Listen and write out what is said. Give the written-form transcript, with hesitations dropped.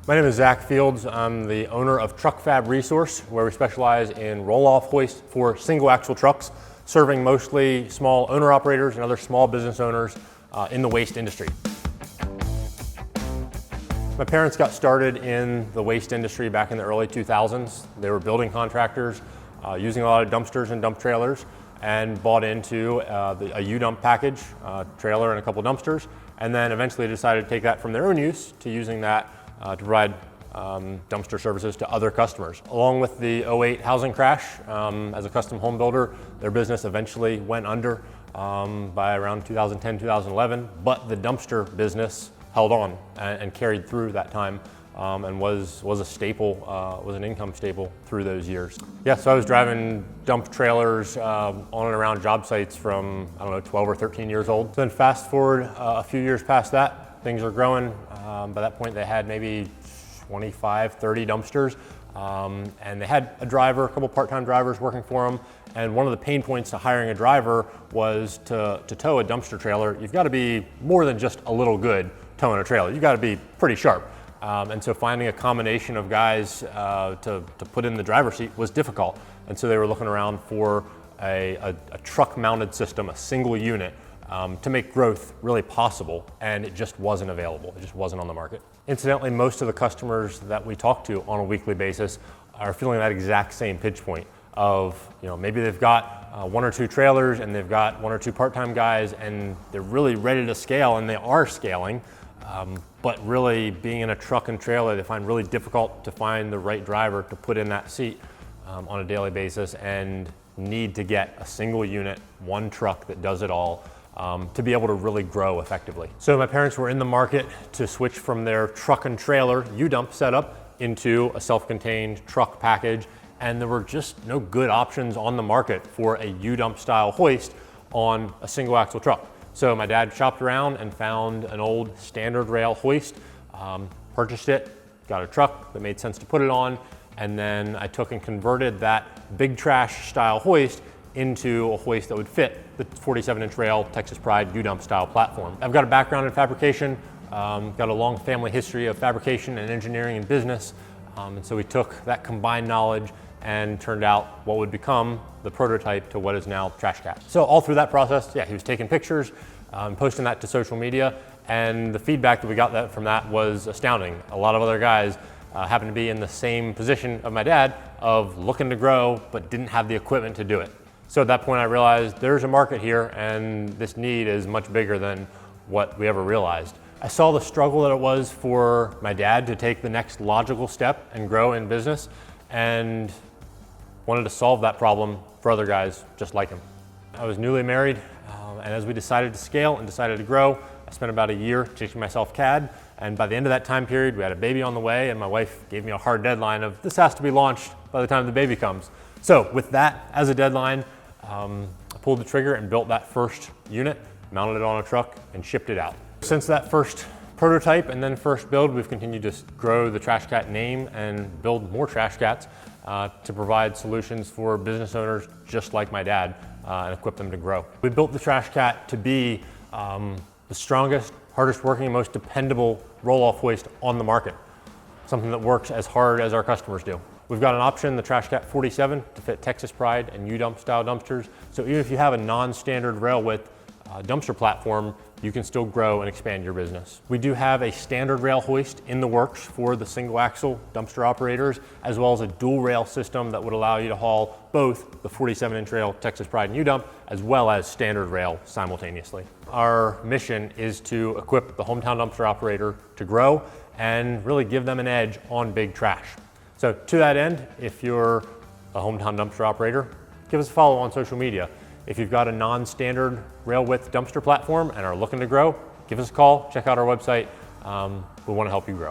My name is Zach Fields. I'm the owner of Truck Fab Resource, where we specialize in roll-off hoists for single-axle trucks, serving mostly small owner-operators and other small business owners in the waste industry. My parents got started in the waste industry back in the early 2000s. They were building contractors, using a lot of dumpsters and dump trailers, and bought into a U-dump package, trailer and a couple dumpsters, and then eventually decided to take that from their own use to using that to provide dumpster services to other customers. Along with the '08 housing crash, as a custom home builder, their business eventually went under by around 2010, 2011, but the dumpster business held on and carried through that time and was a staple, was an income staple through those years. Yeah, so I was driving dump trailers on and around job sites from, 12 or 13 years old. So then fast forward a few years past that, things are growing. By that point, they had maybe 25, 30 dumpsters, and they had a driver, a couple part-time drivers working for them. And one of the pain points to hiring a driver was to tow a dumpster trailer. You've got to be more than just a little good towing a trailer. You've got to be pretty sharp. And so finding a combination of guys to put in the driver's seat was difficult. And so they were looking around for a truck-mounted system, a single unit, to make growth really possible, and it just wasn't available. It just wasn't on the market. Incidentally, most of the customers that we talk to on a weekly basis are feeling that exact same pinch point of, maybe they've got one or two trailers and they've got one or two part-time guys and they're really ready to scale, and they are scaling, but really being in a truck and trailer, they find really difficult to find the right driver to put in that seat on a daily basis, and need to get a single unit, one truck that does it all, to be able to really grow effectively. So my parents were in the market to switch from their truck and trailer U-dump setup into a self-contained truck package, and there were just no good options on the market for a U-dump style hoist on a single axle truck. So my dad shopped around and found an old standard rail hoist, purchased it, got a truck that made sense to put it on, and then I took and converted that big trash style hoist into a hoist that would fit the 47-inch rail Texas Pride U-dump style platform. I've got a background in fabrication, got a long family history of fabrication and engineering and business, and so we took that combined knowledge and turned out what would become the prototype to what is now Trash Cat. So all through that process, he was taking pictures, posting that to social media, and the feedback that we got from that was astounding. A lot of other guys happened to be in the same position of my dad, of looking to grow but didn't have the equipment to do it. So at that point I realized there's a market here, and this need is much bigger than what we ever realized. I saw the struggle that it was for my dad to take the next logical step and grow in business, and wanted to solve that problem for other guys just like him. I was newly married, and as we decided to scale and decided to grow, I spent about a year teaching myself CAD, and by the end of that time period, we had a baby on the way, and my wife gave me a hard deadline of this has to be launched by the time the baby comes. So with that as a deadline, I pulled the trigger and built that first unit, mounted it on a truck, and shipped it out. Since that first prototype and then first build, we've continued to grow the Trash Cat name and build more Trash Cats to provide solutions for business owners just like my dad and equip them to grow. We built the Trash Cat to be the strongest, hardest working, most dependable roll-off hoist on the market. Something that works as hard as our customers do. We've got an option, the Trash Cat 47, to fit Texas Pride and U-dump style dumpsters. So even if you have a non-standard rail width dumpster platform, you can still grow and expand your business. We do have a standard rail hoist in the works for the single axle dumpster operators, as well as a dual rail system that would allow you to haul both the 47-inch rail Texas Pride and U-dump, as well as standard rail simultaneously. Our mission is to equip the hometown dumpster operator to grow and really give them an edge on big trash. So to that end, if you're a hometown dumpster operator, give us a follow on social media. If you've got a non-standard rail width dumpster platform and are looking to grow, give us a call, check out our website. We want to help you grow.